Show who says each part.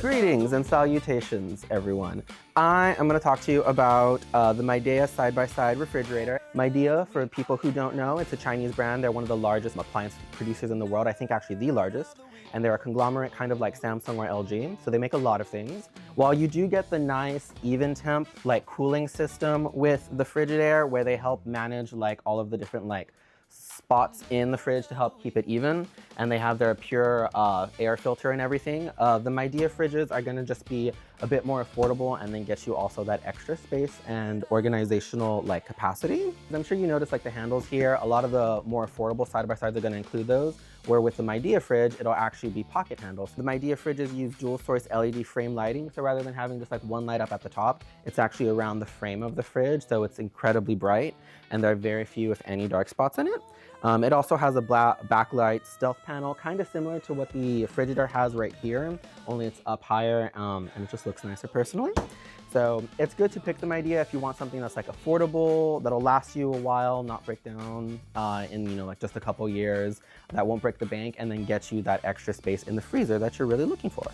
Speaker 1: Greetings and salutations, everyone. I am going to talk to you about the Midea Side-by-Side refrigerator. Midea, for people who don't know, it's a Chinese brand. They're one of the largest appliance producers in the world. I think actually the largest. And they're a conglomerate kind of like Samsung or LG. So they make a lot of things. While you do get the nice EvenTemp like cooling system with the Frigidaire, where they help manage like all of the different like spots in the fridge to help keep it even, and they have their PureAir filter and everything. The Midea fridges are going to just be a bit more affordable and then get you also that extra space and organizational like capacity. I'm sure you notice like the handles here, a lot of the more affordable side-by-sides are going to include those, where with the Midea fridge, it'll actually be pocket handles. The Midea fridges use dual source LED frame lighting, so rather than having just like one light up at the top, it's actually around the frame of the fridge, so it's incredibly bright, and there are very few, if any, dark spots in it. It also has a backlight stealth panel, kind of similar to what the Frigidaire has right here, only it's up higher, and it just looks nicer personally. So it's good to pick the Midea if you want something that's like affordable, that'll last you a while, not break down in like just a couple years, that won't break the bank, and then get you that extra space in the freezer that you're really looking for.